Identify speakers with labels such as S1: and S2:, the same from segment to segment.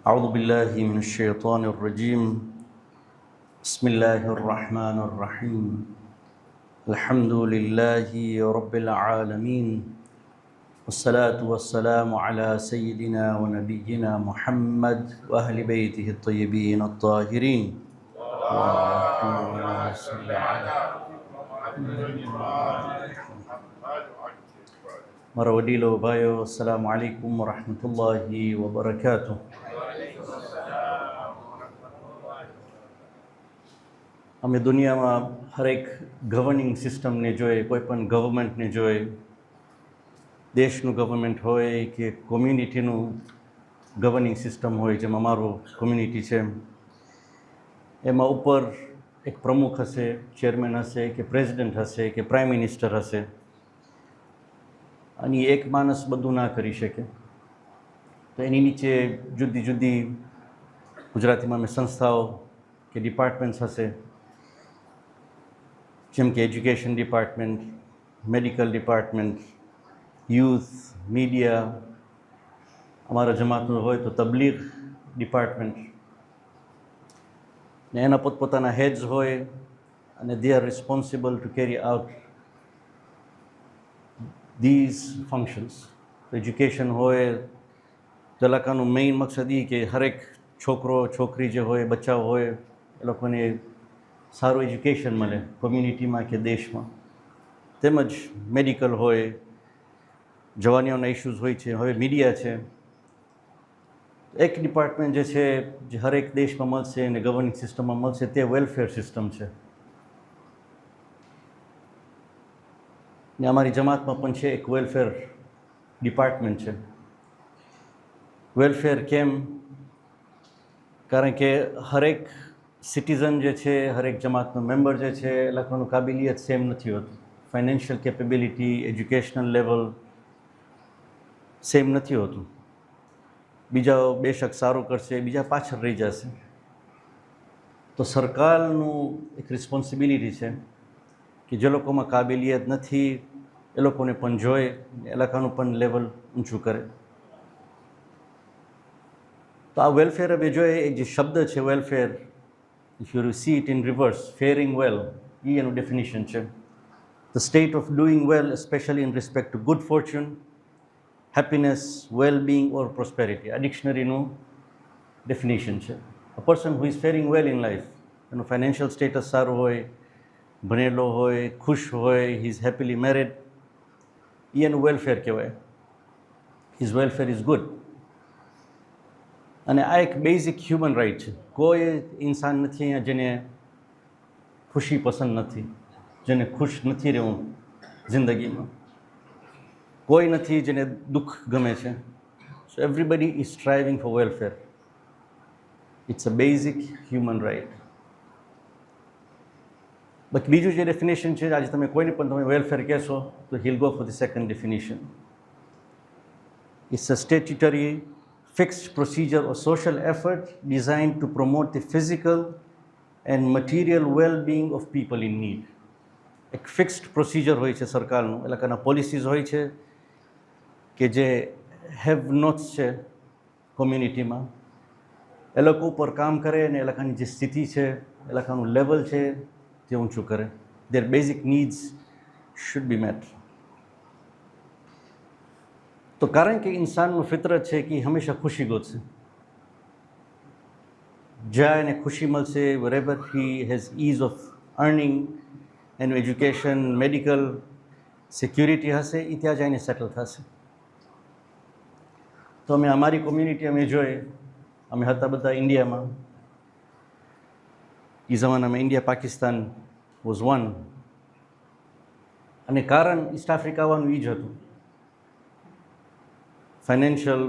S1: أعوذ بالله من الشيطان الرجيم بسم الله الرحمن الرحيم الحمد لله رب العالمين والصلاة والسلام على سيدنا ونبينا محمد وأهل بيته الطيبين الطاهرين اللهم صل على مروديلو بايو السلام عليكم ورحمة الله وبركاته. અમે દુનિયામાં હરેક ગવર્નિંગ સિસ્ટમને જોઈએ, કોઈ પણ ગવર્મેન્ટને જોઈએ, દેશનું ગવર્મેન્ટ હોય કે કોમ્યુનિટીનું ગવર્નિંગ સિસ્ટમ હોય, જેમાં અમારું કોમ્યુનિટી છે, એમાં ઉપર એક પ્રમુખ હશે, ચેરમેન હશે કે પ્રેસિડેન્ટ હશે કે પ્રાઇમ મિનિસ્ટર હશે, અને એક માણસ બધું ના કરી શકે. તો એની નીચે જુદી જુદી ગુજરાતીમાં અમે સંસ્થાઓ કે ડિપાર્ટમેન્ટ્સ હશે, જેમ કે education department, medical department, youth, media, અમારા જમાતનું હોય તો તબલીગ ડિપાર્ટમેન્ટ, ને એના પોતપોતાના હેડ્સ હોય અને they are responsible two carry out these functions. Education હોય તો લકાનું મેઇન મકસદ એ કે હરેક છોકરો છોકરી જે હોય, બચ્ચાઓ હોય, એ લોકોને સારું એજ્યુકેશન મળે કોમ્યુનિટીમાં કે દેશમાં. તેમજ મેડિકલ હોય, જવાનીઓના ઇશ્યુઝ હોય છે. હવે મીડિયા છે, એક ડિપાર્ટમેન્ટ જે છે જે હરેક દેશમાં મળશે અને ગવર્નિંગ સિસ્ટમમાં મળશે, તે વેલફેર સિસ્ટમ છે. ને અમારી જમાતમાં પણ છે એક વેલફેર ડિપાર્ટમેન્ટ છે. વેલફેર કેમ? કારણ કે હરેક સિટીઝન જે છે, હરેક જમાતનો મેમ્બર જે છે, એ લોકોનું કાબિલિયત સેમ નથી હોતું. Financial capability, educational level same નથી હોતું. બીજા બેશક સારું કરશે, બીજા પાછળ રહી જશે. તો સરકારનું એક રિસ્પોન્સિબિલિટી છે કે જે લોકોમાં કાબિલિયત નથી એ લોકોને પણ જોઈ, એ લોકોનું પણ લેવલ ઊંચું કરે. તો આ વેલફેર હવે જોઈએ, એક જે શબ્દ છે welfare, if you see it in reverse, faring well, એ એનું ડેફિનેશન છે. The state of doing well, especially in respect to good fortune, happiness, well being or prosperity. આ ડિક્શનરીનું ડેફિનેશન છે. A person who is faring well in life, એનું financial status સારું હોય, ભણેલો હોય, ખુશ હોય, હી ઇઝ હેપીલી મેરિડ, એ એનું વેલફેર કહેવાય. His welfare is good. અને આ એક બેઝિક હ્યુમન રાઇટ છે. કોઈ ઇન્સાન નથી અહીંયા જેને ખુશી પસંદ નથી, જેને ખુશ નથી રહેવું જિંદગીમાં. કોઈ નથી જેને દુઃખ ગમે છે. So everybody is striving for welfare. It's a basic human right. બાકી બીજું જે ડેફિનેશન છે, આજે તમે કોઈને પણ તમે વેલફેર કહેશો તો he'll go for the second definition. It's a statutory fixed procedure or social effort designed to promote the physical and material well-being of people in need. એક ફિક્સ્ડ પ્રોસિજર હોય છે સરકારનું, એ લોકોના પોલિસીઝ હોય છે કે જે હેવ નોટ્સ છે કોમ્યુનિટીમાં, એ લોકો ઉપર કામ કરે અને એ લોકોની જે સ્થિતિ છે, એ લોકોનું લેવલ છે તે ઊંચું કરે. Their basic needs should be met. તો કારણ કે ઇન્સાનનું ફિતરત છે કે હંમેશા ખુશી ગોતશે. જ્યાં એને ખુશી મળશે, wherever he has ease of earning, એનું એજ્યુકેશન, મેડિકલ સિક્યુરિટી હશે, એ ત્યાં જઈને સેટલ થશે. તો અમે અમારી કોમ્યુનિટી અમે જોઈએ, અમે હતા બધા ઇન્ડિયામાં. એ જમાનામાં ઇન્ડિયા પાકિસ્તાન વોઝ વન. અને કારણ ઈસ્ટ આફ્રિકા આવવાનું એ જ હતું, ફાઇનાન્શિયલ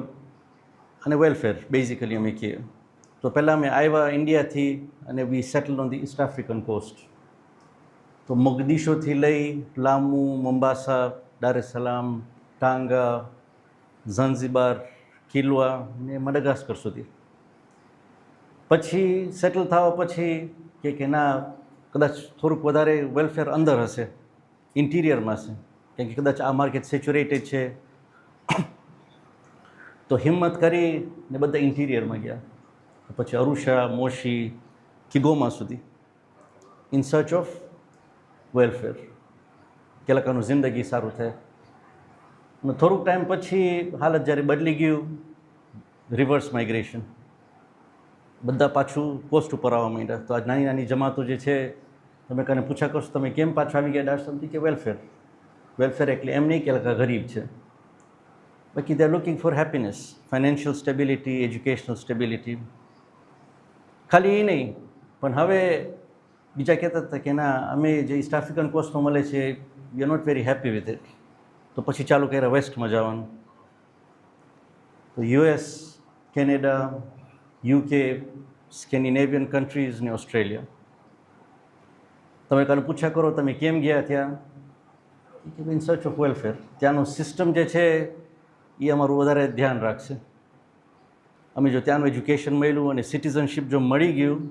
S1: અને વેલફેર બેઝિકલી અમે કહીએ. તો પહેલાં અમે આવ્યા ઇન્ડિયાથી અને we settle on the east African coast. તો મોગદીશોથી લઈ લામુ, મોમ્બાસા, દાર es salaam, ટાંગા, ઝંઝીબાર, કિલ્વા ને મડગાસ્કર સુધી. પછી સેટલ થવા પછી કે ના, કદાચ થોડુંક વધારે વેલફેર અંદર હશે, ઇન્ટિરિયરમાં હશે, કેમ કે કદાચ આ માર્કેટ સેચ્યુરેટેડ છે, તો હિંમત કરીને બધા ઇન્ટિરિયરમાં ગયા, પછી અરુષા, મોશી, કિગોમા સુધી, ઇન સર્ચ ઓફ વેલફેર, કે લોકોનું જિંદગી સારું થાય. અને થોડુંક ટાઈમ પછી હાલત જ્યારે બદલી ગયું, રિવર્સ માઇગ્રેશન, બધા પાછું કોસ્ટ ઉપર આવવા માંડ્યા. તો આ નાની નાની જમાતો જે છે, તમે કાને પૂછા કરશો તમે કેમ પાછા આવી ગયા દાર્શનથી, કે વેલફેર. વેલફેર એટલે એમ નહીં કે લોકો ગરીબ છે, બાકી they are looking for happiness, financial stability, educational stability. ખાલી એ નહીં, પણ હવે બીજા કહેતા હતા કે ના, અમે જે ઈસ્ટ આફ્રિકન કોસ્ટમાં મળે છે we are not very happy with it. તો પછી ચાલુ કર્યા વેસ્ટમાં જવાનું. તો US, Canada, UK, Scandinavian countries ને ઓસ્ટ્રેલિયા. તમે કાલે પૂછ્યા કરો તમે કેમ ગયા ત્યાં, કે ઇન સર્ચ ઓફ વેલફેર. ત્યાંનું સિસ્ટમ જે છે એ અમારું વધારે ધ્યાન રાખશે. અમે જો ત્યાંનું એજ્યુકેશન મળ્યું અને સિટીઝનશીપ જો મળી ગયું,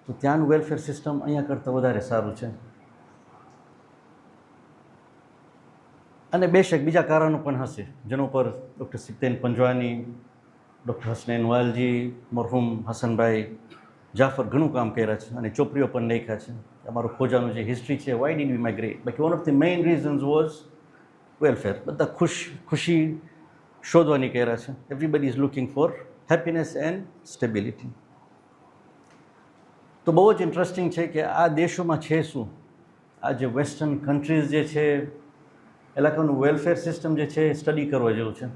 S1: તો ત્યાંનું વેલફેર સિસ્ટમ અહીંયા કરતાં વધારે સારું છે. અને બેશક બીજા કારણો પણ હશે, જેના ઉપર ડૉક્ટર સિપ્તેન પંજવાની, ડૉક્ટર હસનૈન વાલજી, મરહૂમ હસનભાઈ જાફર ઘણું કામ કર્યા છે અને ચોપડીઓ પણ લખ્યા છે. અમારું ખોજાનું જે હિસ્ટ્રી છે, વાય ડીડ વી માઇગ્રેટ, બાકી one of the main reasons was welfare. બધા ખુશી શોધવાની કર્યા છે. Everybody is looking for happiness and stability. તો બહુ જ ઇન્ટરેસ્ટિંગ છે કે આ દેશોમાં છે શું, આ જે વેસ્ટર્ન કન્ટ્રીઝ જે છે એ લોકોનું વેલફેર સિસ્ટમ જે છે એ સ્ટડી કરવા જેવું છે,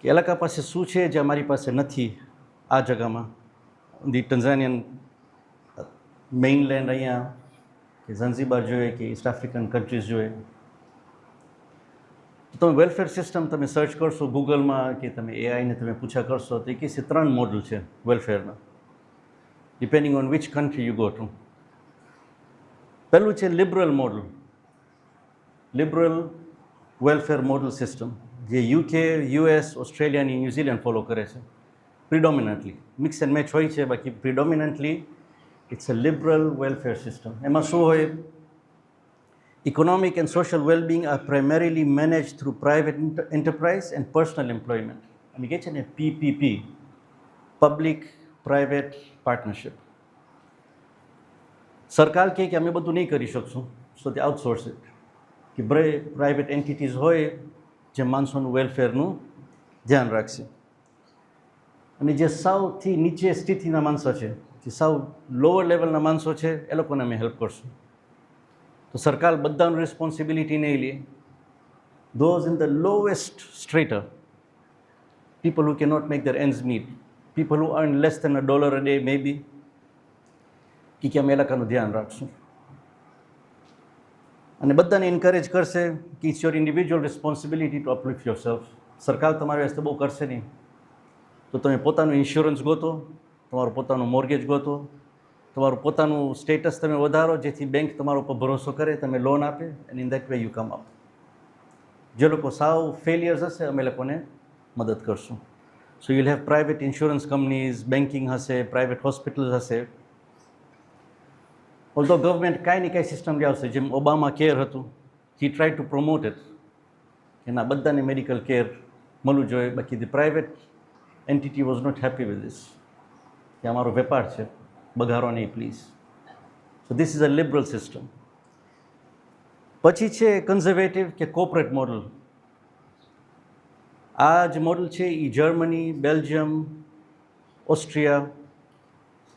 S1: કે એ લોકો પાસે શું છે જે અમારી પાસે નથી આ જગામાં. ધી ટન્ઝાનિયન મેઇનલેન્ડ અહીંયા, કે ઝંઝીબાર જોઈએ, કે ઈસ્ટ આફ્રિકન કન્ટ્રીઝ જોઈએ, તો તમે વેલફેર સિસ્ટમ તમે સર્ચ કરશો ગૂગલમાં, કે તમે એઆઈને તમે પૂછા કરશો, તો એ કહેશે 3 મોડલ છે વેલફેરના, depending on which country you go to. પહેલું છે liberal model, liberal welfare model system, જે યુકે, યુએસ, ઓસ્ટ્રેલિયા અને ન્યૂઝીલેન્ડ ફોલો કરે છે. પ્રિડોમિનન્ટલી મિક્સ એન્ડ મેચ હોય છે, બાકી predominantly it's a liberal welfare system. એમાં શું હોય, economic and social well-being are primarily managed through private enterprise and personal employment. અમે કહે છે ને PPP, પબ્લિક પ્રાઇવેટ પાર્ટનરશિપ. સરકાર કહે કે અમે બધું નહીં કરી શકશું, સો તે આઉટસોર્સ ઇટ, કે પ્રાઇવેટ એન્ટિટીઝ હોય જે માણસોનું વેલફેરનું ધ્યાન રાખશે. અને જે સૌથી નીચે સ્થિતિના માણસો છે, જે સાવ લોઅર લેવલના માણસો છે, એ લોકોને અમે હેલ્પ કરશું. તો સરકાર બધાનું રિસ્પોન્સિબિલિટી નહીં લે. Those in the lowest strata, people who cannot make their ends meet, people who earn less than $1 a day maybe, કે અમે એ લોકોનું ધ્યાન રાખશું. અને બધાને એન્કરેજ કરશે કે it's your individual responsibility to uplift yourself. સરકાર તમારી વાસ્તે બહુ કરશે નહીં, તો તમે પોતાનું ઇન્સ્યોરન્સ ગોતો, તમારું પોતાનું મોર્ગેજ ગોતો, તમારું પોતાનું સ્ટેટસ તમે વધારો, જેથી બેંક તમારા ઉપર ભરોસો કરે, તમે લોન આપે, and in that way you come up. જે લોકો સાવ ફેલિયર્સ હશે, અમે લોકોને મદદ કરશું. So you'll have private insurance companies, banking હશે, પ્રાઇવેટ હોસ્પિટલ્સ હશે. ઓલ્ધો ગવર્મેન્ટ કાંઈ ને કાંઈ સિસ્ટમ લાવશે, જેમ ઓબામા કેર હતું, he try to promote it, કે ના બધાને મેડિકલ કેર મળવું જોઈએ, બાકી the private entity was not happy with this, કે અમારો વેપાર છે, બગાડો નહીં please. So this is a liberal system. પછી છે કન્ઝર્વેટિવ કે કોર્પોરેટ મોડલ. આ જ મોડલ છે એ જર્મની, બેલ્જિયમ, ઓસ્ટ્રિયા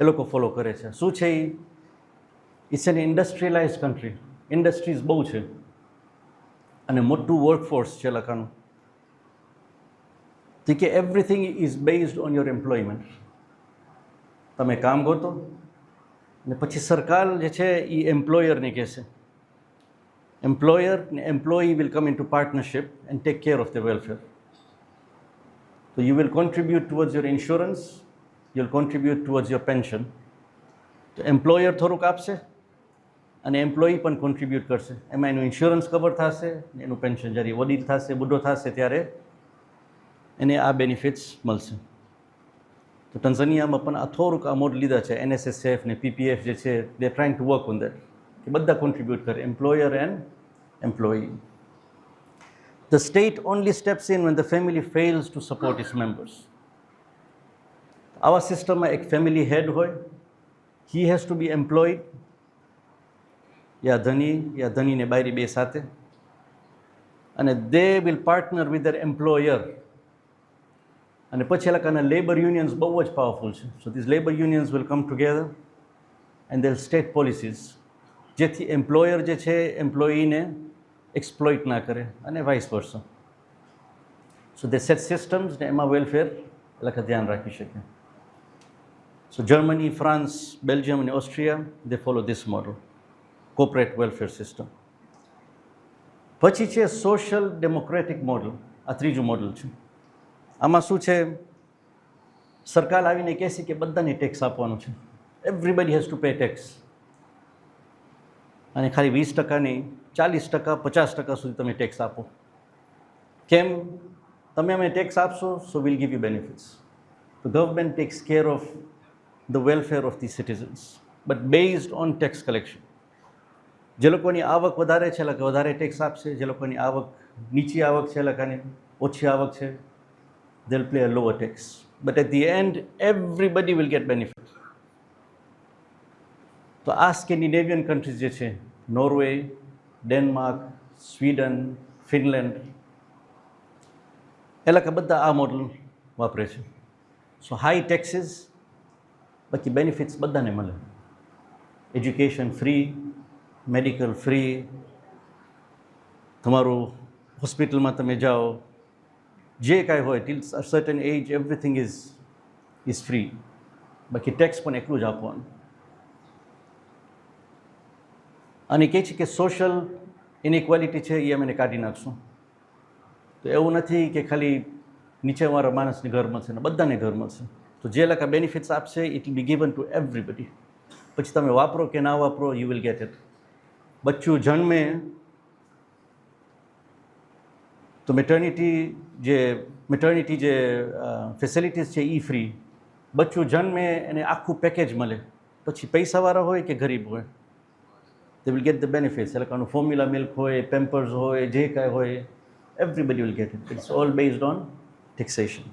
S1: એ લોકો ફોલો કરે છે. શું છે એ? ઇટ્સ એન ઇન્ડસ્ટ્રીયલાઇઝ કન્ટ્રી, ઇન્ડસ્ટ્રીઝ બહુ છે અને મોટું વર્કફોર્સ છે લોકોનું. તો કે everything is based on your employment. તમે કામ ગોતો અને પછી સરકાર જે છે એ એમ્પ્લોયરને કહેશે. એમ્પ્લોયર ને employee will come into partnership and take care of the welfare. તો you will contribute towards your insurance, you will contribute towards your pension. તો એમ્પ્લોયર થોડુંક આપશે અને એમ્પ્લોયી પણ કોન્ટ્રીબ્યુટ કરશે. એમાં એનું ઇન્સ્યોરન્સ કવર થશે, એનું પેન્શન જ્યારે વડીલ થશે, બુઢો થશે, ત્યારે એને આ બેનિફિટ્સ મળશે. તો ટન્ઝાનિયામાં પણ આ થોડુંક આ મોડ લીધા છે. NSSF ને PPF જે છે, they trying to work on that, કે બધા કોન્ટ્રીબ્યુટ કરે, employer and employee. The state only steps in when the family fails to support its members. આવા સિસ્ટમમાં એક ફેમિલી હેડ હોય, he has to be employed, યા ધનીને બાયરી બે સાથે, અને they will partner with their employer. અને પછી એ લોકોના લેબર યુનિયન્સ બહુ જ પાવરફુલ છે. So this labour unions will come together and they'll state policies, જેથી એમ્પ્લોયર જે છે એમ્પ્લોયીને એક્સપ્લોઇટ ના કરે અને vice versa. So they set systems ને એમાં વેલફેર એ લોકો ધ્યાન રાખી શકે. સો જર્મની, ફ્રાન્સ, બેલ્જિયમ અને ઓસ્ટ્રિયા દે follow this model, corporate welfare system. પછી છે સોશિયલ ડેમોક્રેટિક મોડલ. આ ત્રીજું મોડલ છે. આમાં શું છે, સરકાર આવીને કહેશે કે બધાને ટેક્સ આપવાનું છે, everybody has to pay tax, અને ખાલી 20% નહીં, 40%, 50% સુધી તમે ટેક્સ આપો. કેમ? તમે અમે ટેક્સ આપશો, so will give you benefits. The government takes care of the welfare of the citizens, but based on tax collection. જે લોકોની આવક વધારે છે એ લોકો વધારે ટેક્સ આપશે, જે લોકોની આવક નીચી આવક છે એ લોકોની ઓછી આવક છે, they'll pay a lower tax. But at the end, everybody will get benefit. તો આ સ્કેન્ડિનેવિયન કન્ટ્રીઝ જે છે, નોર્વે, ડેનમાર્ક, સ્વીડન, ફિનલેન્ડ, એ લોકો બધા આ મોડલ વાપરે છે. સો હાઈ ટેક્સીસ, બાકી બેનિફિટ્સ બધાને મળે. એજ્યુકેશન ફ્રી, મેડિકલ ફ્રી, તમારું હોસ્પિટલમાં તમે જાઓ, જે કાંઈ હોય till certain age everything is free. બાકી ટેક્સ પણ એટલું જ આપવાનું. અને કહે છે કે સોશિયલ ઇનઇક્વાલિટી છે એ અમે કાઢી નાખશું. તો એવું નથી કે ખાલી નીચેવાળા માણસને ઘર મળશે ને બધાને ઘર મળશે. તો જે લોકો બેનિફિટ્સ આપશે it will be given to everybody. પછી તમે વાપરો કે ના વાપરો, યુ વિલ ગેટ ઇટ. બચ્ચું જન્મે તો મેટર્નિટી જે ફેસિલિટીઝ છે એ ફ્રી. બચ્ચું જન્મે એને આખું પેકેજ મળે. પછી પૈસાવાળા હોય કે ગરીબ હોય, they will get the benefits. એ લોકોનું ફોર્મ્યુલા મિલ્ક હોય, પેમ્પર્સ હોય, જે કાંઈ હોય, everybody will get it. It's all based on taxation.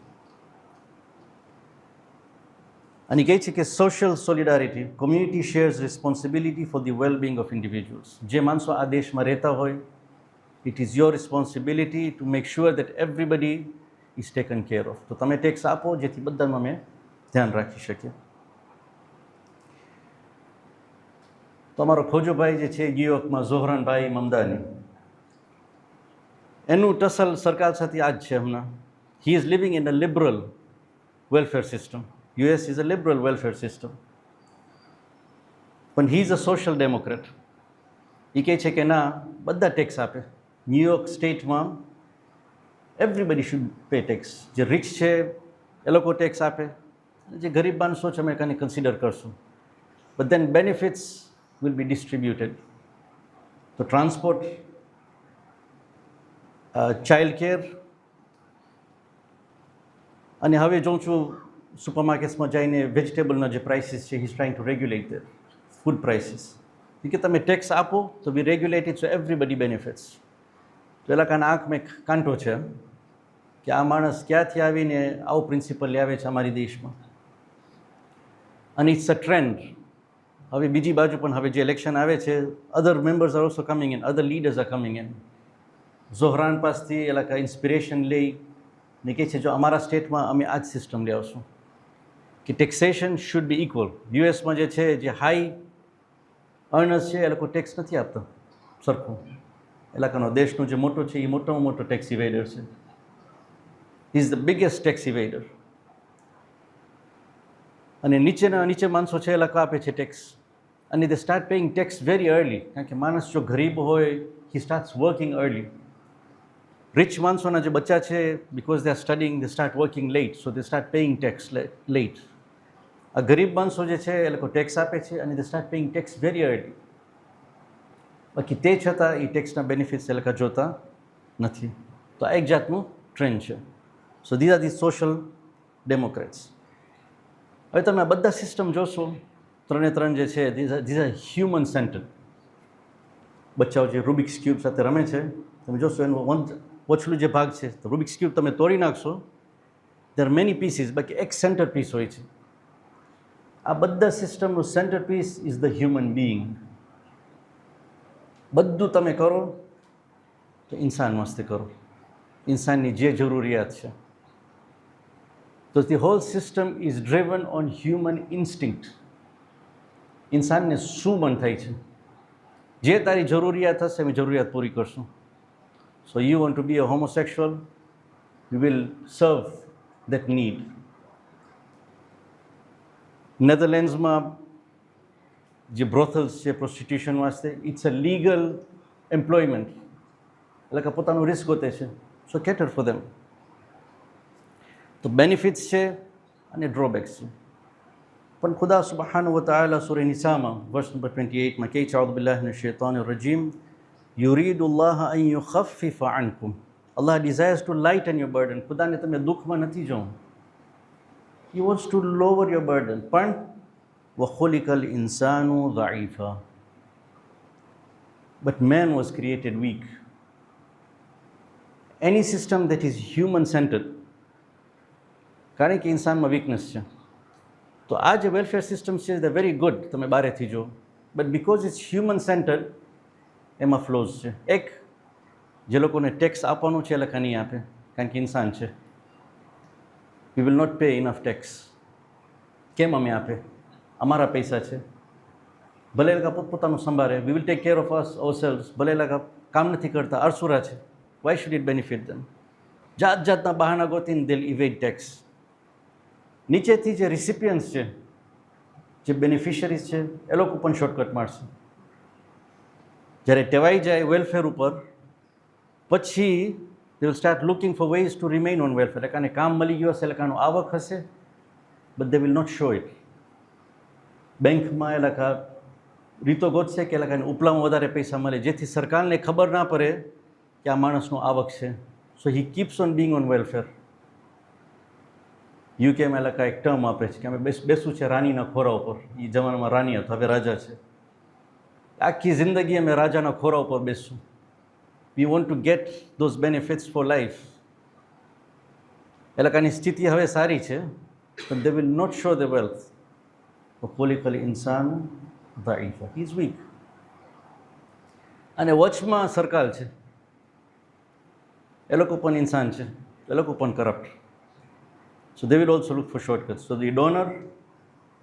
S1: અને કહે છે કે social solidarity, community shares responsibility for the wellbeing of individuals. જે માણસો આ દેશમાં રહેતા હોય, it is your responsibility to make sure that everybody is taken care of. તો તમે ટેક્સ આપો જેથી બધાનું અમે ધ્યાન રાખી શકીએ. તો અમારો ખોજોભાઈ જે છે ન્યુયોર્કમાં, ઝોહરાનભાઈ મમદાની, એનું ટસલ સરકાર સાથે આ જ છે હમણાં. He is living in a liberal welfare system. US is a liberal welfare system. પણ he is a social democrat. એ કહે છે કે ના, બધા ટેક્સ આપે. ન્યુયોર્ક સ્ટેટમાં એવરીબડી શુડ પે ટેક્સ. જે રિચ છે એ લોકો ટેક્સ આપે, જે ગરીબ માણસો છે અમે કાને કન્સિડર કરશું. But than benefits will be distributed. તો ટ્રાન્સપોર્ટ, ચાઇલ્ડ કેર, અને હવે જોઉં છું સુપરમાર્કેટ્સમાં જઈને વેજીટેબલના જે પ્રાઇસીસ છે, he is trying to regulate the food prices. કે તમે ટેક્સ આપો તો we regulate it so everybody benefits. તો એ લોકોના આંખમાં કાંટો છે કે આ માણસ ક્યાંથી આવીને આવું પ્રિન્સિપલ લાવે છે અમારી દેશમાં. અને ઇટ્સ અ ટ્રેન્ડ. હવે બીજી બાજુ પણ હવે જે ઇલેક્શન આવે છે, other members are also coming in, other leaders are coming in. Zohran પાસથી એ લોકો ઇન્સ્પિરેશન લઈ ને કહે છે જો અમારા સ્ટેટમાં અમે આ જ સિસ્ટમ લઈ આવશું કે ટેક્સેશન શુડ બી ઇક્વલ. યુએસમાં જે છે, જે હાઈ અર્નર્સ છે એ લોકો ટેક્સ નથી આપતા સરખું. એ લોકોનો દેશનો જે મોટો છે એ મોટામાં મોટો ટેક્સ ઇવેડર છે. Is the biggest tax evader. અને નીચે માણસો છે એ લોકો આપે છે ટેક્સ. અને they start paying tax very early. કારણ કે માણસ જો ગરીબ હોય, he starts working early. Rich માણસોના જે બચ્ચા છે, because they are studying, they start working late, so they start paying tax late. આ ગરીબ માણસો જે છે એ લોકો ટેક્સ આપે છે અને they start paying tax very early. બાકી તે છતાં એ ટેક્સના બેનિફિટ્સ એ લોકો જોતા નથી. તો આ એક જાતનું ટ્રેન્ડ છે. સો these are the social Democrats. હવે તમે આ બધા સિસ્ટમ જોશો, ત્રણ જે છે, ધીઝ આર હ્યુમન સેન્ટર્ડ. બચ્ચાઓ જે રૂબિક્સ ક્યુબ સાથે રમે છે, તમે જોશો એનું ઓછલું જે ભાગ છે તો રૂબિક્સ ક્યુબ તમે તોડી નાખશો, there are many pieces, બાકી એક સેન્ટર પીસ હોય છે. આ બધા સિસ્ટમનું centre piece is the human being. બધું તમે કરો તો ઇન્સાન વાસ્તે કરો, ઇન્સાનની જે જરૂરિયાત છે. તો the whole system is driven on human instinct. ઇન્સાનને શું મન થાય છે, જે તારી જરૂરિયાત હશે એની જરૂરિયાત પૂરી કરશું. So you want to be a homosexual, you will serve that need. નેધરલેન્ડ્સમાં જે બ્રોથલ્સ છે પ્રોસ્ટિટ્યુશન વાસ્તે, ઇટ્સ અ લીગલ એમ્પ્લોયમેન્ટ, એટલે કે પોતાનું રિસ્ક ગોતે છે. So cater for them. તો બેનિફિટ્સ છે અને ડ્રોબેક્સ છે. પણ ખુદા સુબહાનહુ વ તઆલા સૂરા નિસામાં વર્સ નંબર 28માં કહે છે, અઉઝુ બિલ્લાહિ મિનશ શૈતાનિર રજીમ, યુરીદુલ્લાહ અન યુખફિફ અનકુમ. Allah desires to lighten your burden. ખુદાને તમે દુઃખમાં નથી જોવું. He wants to lower your burden. પણ وَخُلِقَ الْإِنسَانُ ضَعِيفًا. But man was created weak. Any system that is human-centered, કારણ કે ઇન્સાનમાં વીકનેસ છે, તો આ જે વેલફેર સિસ્ટમ છે they are very good, તમે બહારેથી જો, but because it's human-centered, એમાં ફ્લોઝ છે. એક, જે લોકોને ટેક્સ આપવાનું છે એ લોકો નહીં આપે, કારણ કે ઇન્સાન છે. We will not pay enough tax. કેમ અમે આપે? અમારા પૈસા છે, ભલે એ લોકો પોતપોતાનું સંભાળે. We will take care of us ourselves. ભલે એ લોકો કામ નથી કરતા, અરસુરા છે, why should it benefit them? જાત જાતના બહાના ગોતીને દિલ ઇવેડ ટેક્સ. નીચેથી જે રિસિપિયન્ટ્સ છે, જે બેનિફિશરીઝ છે, એ લોકો પણ શોર્ટકટ મારશે. જ્યારે ટેવાઈ જાય વેલફેર ઉપર, પછી they will start looking for ways to remain on welfare. એટલે કાને કામ મળી ગયું હશે, એટલે કાનું આવક હશે, but they will not show it. બેંકમાં એ લોકો રીતો ગોતશે કે એ લોકોને ઉપલામાં વધારે પૈસા મળે, જેથી સરકારને ખબર ના પડે કે આ માણસનું આવક છે. So he keeps on being on welfare. યુકેમાં એ લોકો એક ટર્મ આપે છે કે અમે બેસવું છે રાનીના ખોરા ઉપર. એ જમાનામાં રાની હતો, હવે રાજા છે. આખી જિંદગી અમે રાજાના ખોરા ઉપર બેસશું. We want to get those benefits for life. એ લોકોની સ્થિતિ હવે સારી છે, but they will not show the wealth. وَخُلِقَ الْإِنسَانُ ضَعِيفًا. He is weak. અને વચમાં સરકાર છે, એ લોકો પણ ઇન્સાન છે, એ લોકો પણ corrupt. So they will also look for shortcuts. So the donor,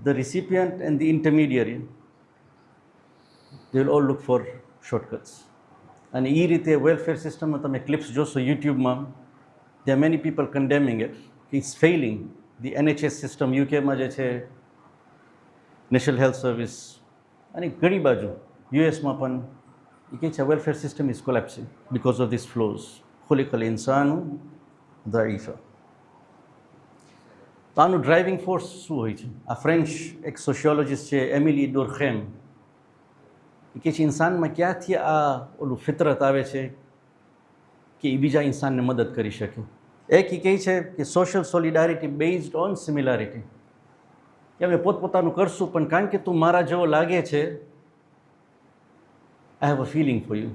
S1: the recipient and the intermediary, they will all look for shortcuts. અને એ રીતે વેલફેર સિસ્ટમમાં તમે ક્લિપ્સ જોશો યુટ્યુબમાં, there are many people condemning it. It's failing. The NHS system યુકેમાં જે છે, national health service, અને ઘણી બાજુ યુએસમાં પણ એ કહે છે welfare system is collapsing because of this flaws. خُلِقَ الْإِنسَانُ ضَعِيفًا. તો આનું ડ્રાઇવિંગ ફોર્સ શું હોય છે? આ ફ્રેન્ચ એક સોશિયોલોજિસ્ટ છે, એમિલી ડોર્ખેમ, એ કહે છે ઇન્સાનમાં ક્યાંથી આ ઓલું ફિતરત આવે છે કે એ બીજા ઇન્સાનને મદદ કરી શકે. એક એ કહે છે કે social solidarity based on similarity, કે અમે પોતપોતાનું કરશું, પણ કારણ કે તું મારા જેવો લાગે છે, I have a feeling for you.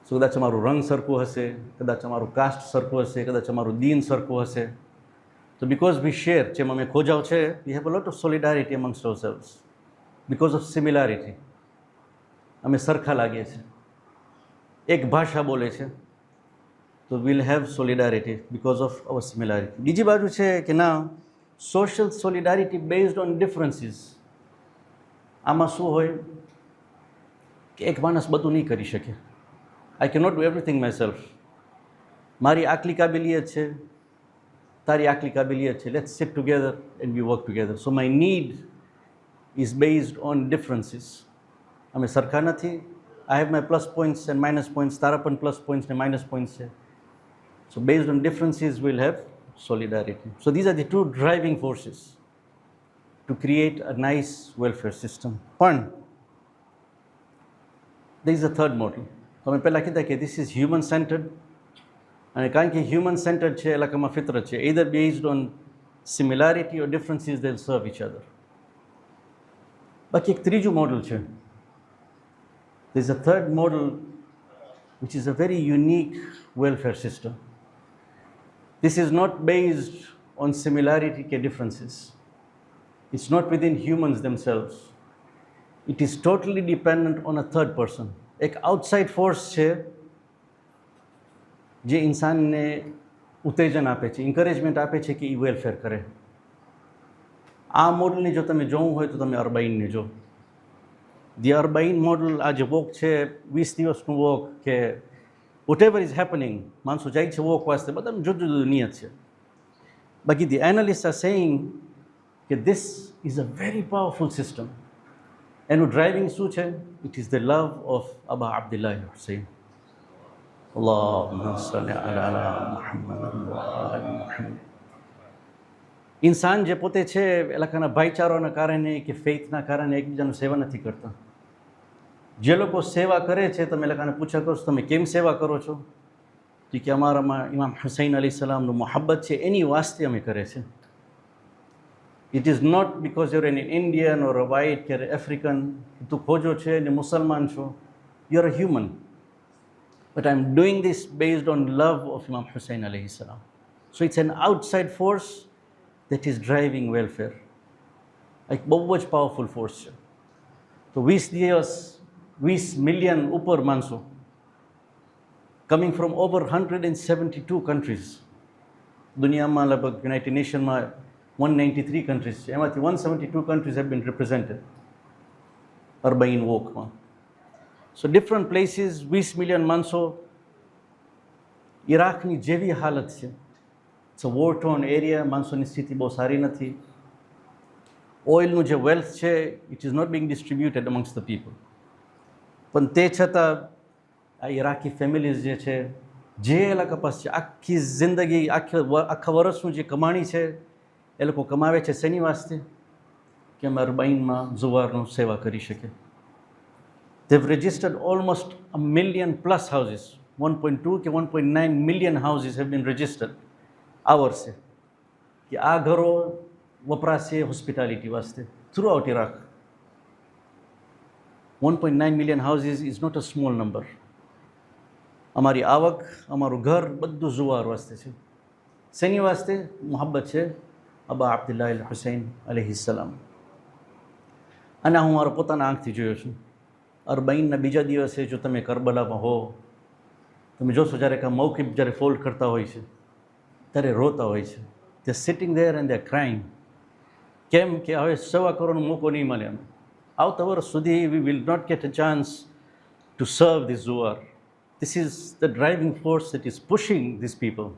S1: So કદાચ અમારું રંગ સરખું હશે, કદાચ અમારું કાસ્ટ સરખું હશે, કદાચ અમારું દીન સરખું હશે. તો બિકોઝ વી શેર, જેમ અમે ખોજાવ છે, we have a lot of solidarity amongst ourselves. Because of similarity, અમે સરખા લાગીએ છીએ, એક ભાષા બોલે છે, તો will have solidarity because of our similarity. બીજી બાજુ છે કે ના, social solidarity based on differences. આમાં શું હોય કે એક માણસ બધું નહીં કરી શકે. I can not do everything myself. મારી આટલી કાબિલિયત છે, તારી આટલી કાબિલિયત છે, let's sit together and we work together. So my need is based on differences. અમે સરખા નથી. I have my plus points and minus points. તારા પણ plus points and minus points છે. So based on differences we'll have solidarity. So these are the two driving forces to create a nice welfare system. પણ there is a third model. તમે પહેલાં કીધા કે this is human centered, અને કારણ કે human centered છે, એ લોકોમાં ફિતરત છે, either based on similarity or differences they'll serve each other. બાકી એક ત્રીજું મોડલ છે. There is a third model which is a very unique welfare system. This is not based on similarity ke differences. It's not within humans themselves. It is totally dependent on a third person. એક outside force છે જે ઇન્સાનને ઉત્તેજન આપે છે, encouragement આપે છે કે એ welfare કરે. આ મોડલને જો તમે જોવું હોય તો તમે અર્બાઇનને જો. ધી અર્બાઇન મોડલ આ જે વોક છે 20 દિવસનું વોક કે whatever is happening, માણસો જાય છે વોક વાસ્તે, બધાનું જુદું જુદું નિયત છે. બાકી ધી એનાલિસ્ટ આર સેઇંગ કે this is a very powerful system. એનું ડ્રાઇવિંગ શું છે? It is the love of Aba Abdullah Hussain. અલ્લાહુમ્મા સલ્લી અલા મુહમ્મદ વ આલિ મુહમ્મદ. ઇન્સાન જે પોતે છે એ લોકોના ભાઈચારાના કારણે કે ફેઇથના કારણે એકબીજાનું સેવા નથી કરતા. જે લોકો સેવા કરે છે તમે એ લોકોને પૂછા કરો તમે કેમ સેવા કરો છો? કે અમારામાં ઇમામ હુસૈન અલી સલામનું મોહબ્બત છે એની વાસ્તે અમે કરે છે. It is not because you're an Indian or a white or African, તું ખોજો છે ને મુસલમાન છો. You're a human. But I'm doing this based on love of Imam Hussein alayhi salam. So it's an outside force that is driving welfare. એક બહુ જ powerful force છે. તો 20 દિવસ 20 મિલિયન ઉપર માણસો coming from over 172 countries. દુનિયામાં લગભગ યુનાઇટેડ નેશનમાં 193 countries છે, એમાંથી 172 countries have been represented Arbaeen વોકમાં. સો ડિફરન્ટ પ્લેસીસ 20 મિલિયન માણસો. ઇરાકની જેવી હાલત છે, it's a war torn area, માણસોની સ્થિતિ બહુ સારી નથી. ઓઇલનું જે વેલ્થ છે it is not being distributed amongst the people. પણ તે છતાં આ ઇરાકી ફેમિલીઝ જે છે જે એ લોકો પાસે છે આખી જિંદગી આખા વર્ષનું જે કમાણી છે એ લોકો કમાવે છે શેની વાસ્તે? કે અમે અર્બાઇનમાં ઝુવારનો સેવા કરી શકે. They've registered almost 1 million plus houses. 1.2 કે 1.9 million houses have been registered આ વર્ષે કે આ ઘરો વપરાશે હોસ્પિટાલિટી વાસ્તે throughout Iraq. 1.9 million houses is not a small number. અમારી આવક, અમારું ઘર બધું ઝુવાર વાસ્તે છે. શેની વાસ્તે? મોહબ્બત છે અબા અબ્દુલ્લાહ અલ હુસૈન અલૈહિ સલામ. અને હું મારા પોતાના આંખથી જોયો છું. અર્બાઇનના બીજા દિવસે જો તમે કરબલામાં હો, તમે જોશો જ્યારે કે મૌકિફ જ્યારે ફોલ્ડ કરતા હોય છે ત્યારે રોતા હોય છે. They sitting there and they crying. કેમ કે હવે સેવા કરવાનો મોકો નહીં મળે. અમે આવતા વર્ષ સુધી we will not get a chance to serve this ઝુવાર. This is the driving force that is pushing this people.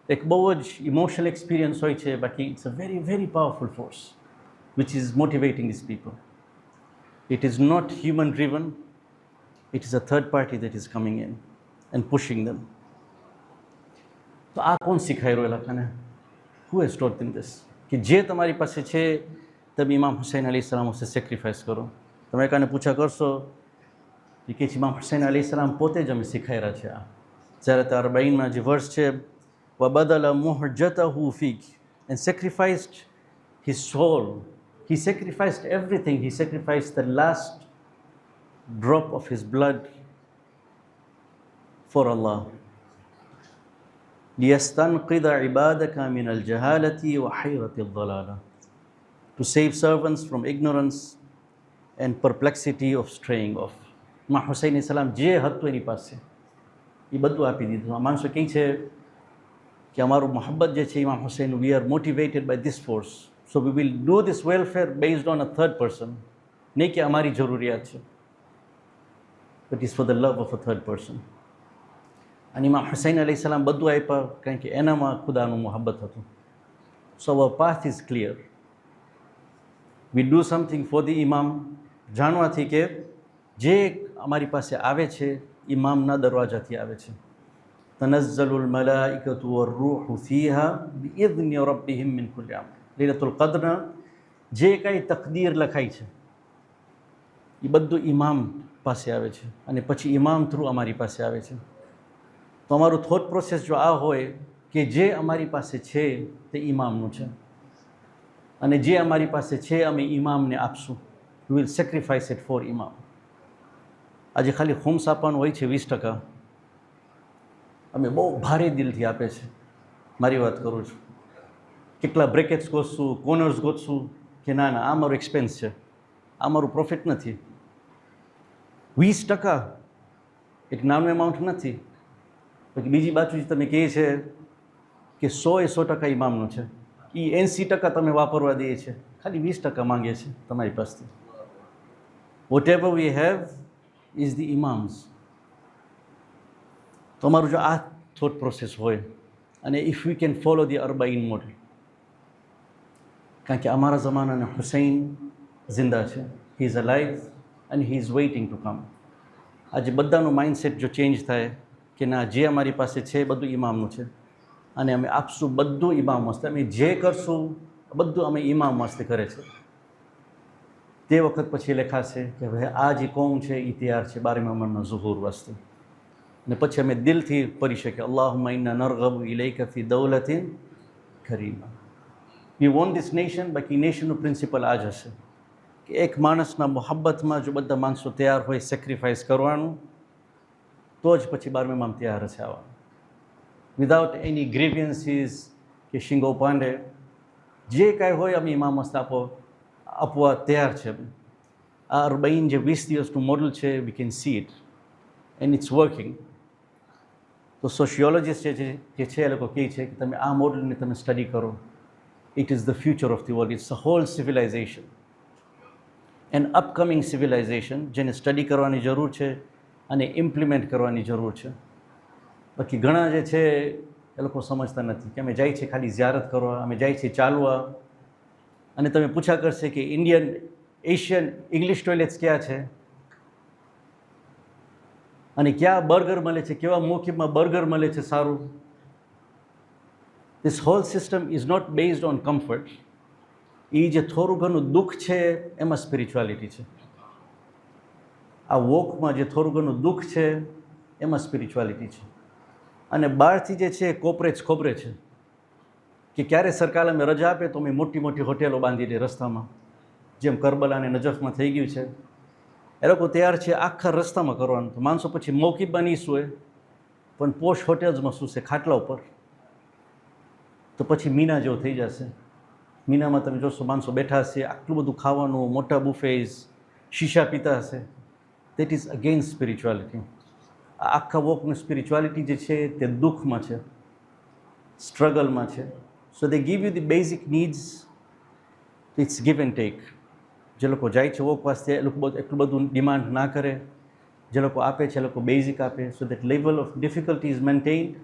S1: એક બહુ જ ઇમોશનલ એક્સપિરિયન્સ હોય છે. બાકી it's a very very powerful force which is motivating this people. It is not human driven, it is a third party that is coming in and pushing them. તો આ કોણ શીખાઈ રહ્યો એ લોકોને? Who has taught them this? કે જે તમારી પાસે છે તમે ઇમામ હુસૈન અલી સલામ પાસે સેક્રિફાઈસ કરો. તમે કાને પૂછા કરશો કે ઇમામ હુસૈન અલી સલામ પોતે જ અમે શીખાઈ રહ્યા છે. આ જ્યારે તે અરબાઈનમાં જે વર્સ છે وَبَدَلَ مُحْجَتَهُ فِيكِ and sacrificed his soul. He sacrificed everything. He sacrificed the last drop of his blood for Allah. لِيَسْتَنْقِذَ عِبَادَكَ مِنَ الْجَهَالَةِ وَحَيْرَةِ الضَّلَالَةِ. To save servants from ignorance and perplexity of straying off. ઇમામ હુસૈન સલામ જે હતું એની પાસે એ બધું આપી દીધું. આ માણસો કહે છે કે અમારું મોહબ્બત જે છે ઇમામ Hussain, we are motivated by this force. So we will do this welfare based on a third person. નહીં કે અમારી જરૂરિયાત છે, but it's for the love of a third person. અને ઇમામ હુસૈન અલી સલામ બધું આપ્યા કારણ કે એનામાં ખુદાનું મોહબ્બત હતું. So our path is clear. We do something for the imam જાણવાથી કે જે અમારી પાસે આવે છે ઇમામના દરવાજાથી આવે છે. તનઝ્ઝલુલ મલાઇકતુ વર-રૂહુ ફીહા બિઇذن રબ્બિહિમ મિન કુલ્લિ અમ્ર. લીલતુલ કદ્રના જે કાંઈ તકદીર લખાઈ છે એ બધું ઇમામ પાસે આવે છે અને પછી ઇમામ થ્રુ અમારી પાસે આવે છે. તો અમારું થોટ પ્રોસેસ જો આ હોય કે જે અમારી પાસે છે તે ઇમામનું છે અને જે અમારી પાસે છે અમે ઇમામને આપશું. We will sacrifice it for imam. આજે ખાલી ખુમ્સ આપવાનું હોય છે 20%, અમે બહુ ભારે દિલથી આપે છે. મારી વાત કરું છું. કેટલા બ્રેકેટ્સ ગોતશું, કોર્નર્સ ગોતશું કે ના ના આ મારો એક્સપેન્સ છે, આ મારું પ્રોફિટ નથી. 20% એક નાનું એમાઉન્ટ નથી. પછી બીજી બાજુ તમે કહે છે કે 100% ઇમામનું છે, એ 80% તમે વાપરવા દઈએ છે, ખાલી 20% માંગે છે તમારી પાસેથી. Whatever we have is the imams. તમારું જો આ થોટ પ્રોસેસ હોય અને if we can follow the Arbaeen model, કારણ કે અમારા જમાનાના હુસૈન જિંદા છે, he is alive and he is waiting to come. આજે બધાનું માઇન્ડસેટ જો ચેન્જ થાય કે ના જે અમારી પાસે છે એ બધું ઇમામનું છે અને અમે આપશું બધું ઇમામ વાસ્તે, અમે જે કરશું બધું અમે ઇમામ વાસ્તે કરે છે, તે વખત પછી લખાશે કે ભાઈ આ જે કોમ છે એ તૈયાર છે 12મા ઇમામના ઝુહૂર વાસ્તે. અને પછી અમે દિલથી પડી શકીએ અલ્લાહુમ્મા ઇન્ના નરગબુ ઇલૈકા ફી દૌલતિન કરીમા. We want this nation. બાકી નેશનનું પ્રિન્સિપલ આ જ હશે કે એક માણસના મોહબ્બતમાં જો બધા માણસો તૈયાર હોય સેક્રિફાઈસ કરવાનું, તો જ પછી 12મા ઇમામ તૈયાર હશે આવવાનું. વિધાઉટ એની ગ્રીવિયન્સીસ કે શિંગો પાંડે જે કાંઈ હોય અમે ઇમામ વાસ્તે આપવા તૈયાર છે. આ અરબઈન જે 20 દિવસનું મોડલ છે, we can see it and it's working. તો સોશિયોલોજીસ્ટ જે છે એ લોકો કહે છે કે તમે આ મોડલને તમે સ્ટડી કરો. It is the future of the world. It's a whole civilisation and upcoming civilisation, જેને સ્ટડી કરવાની જરૂર છે અને ઇમ્પ્લિમેન્ટ કરવાની જરૂર છે. બાકી ઘણા જે છે એ લોકો સમજતા નથી કે અમે જાય છે ખાલી ઝિયારત કરવા, અમે જાય છે ચાલવા, અને તમે પૂછા કરશે કે ઇન્ડિયન એશિયન ઇંગ્લિશ ટોયલેટ્સ ક્યાં છે અને ક્યાં બર્ગર મળે છે, કેવા મોકીમાં બર્ગર મળે છે સારું. This whole system is not based on comfort. એ જે થોડું ઘણું દુઃખ છે એમાં સ્પિરિચ્યુઆલિટી છે. આ વોકમાં જે થોડું ઘણું દુઃખ છે એમાં સ્પિરિચ્યુઆલિટી છે. અને બહારથી જે છે કોપરે છે કે ક્યારે સરકાર અમે રજા આપે તો અમે મોટી મોટી હોટેલો બાંધી દે રસ્તામાં, જેમ કરબલા અને નજફમાં થઈ ગયું છે. એ લોકો તૈયાર છે આખા રસ્તામાં કરવાનું. તો માણસો પછી મૌકીફમાં નહીં સૂએ પણ પોશ હોટેલ્સમાં સૂશે ખાટલા ઉપર. તો પછી મીના જેવું થઈ જશે. મીનામાં તમે જોશો માણસો બેઠા હશે, આટલું બધું ખાવાનું, મોટા બુફેઝ, શીશા પીતા હશે. That is against spirituality. આખા વોકનું સ્પિરિચ્યુઆલિટી જે છે તે દુઃખમાં છે, સ્ટ્રગલમાં છે. So they give you the basic needs. It's give and take. જે લોકો જાય છે વોક વાસ્તે એ લોકો એટલું બધું ડિમાન્ડ ના કરે. જે લોકો આપે છે એ લોકો બેઝિક આપે. So that level of difficulty is maintained.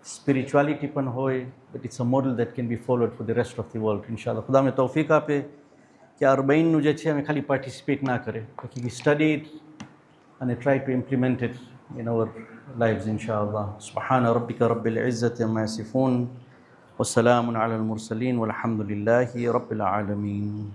S1: Spirituality પણ હોય, but it's a model that can be followed for the rest of the world. ઇન્શાઅલ્લાહ ખુદા અમને તૌફીક આપે કે આ અરબઈનનું જે છે અમે ખાલી પાર્ટિસિપેટ ના કરે, બાકી we study it and try to implement it in our lives, inshallah. Subhana rabbika rabbil izzati amma yasifun wa salamun ala al mursalin walhamdulillahi rabbil alamin.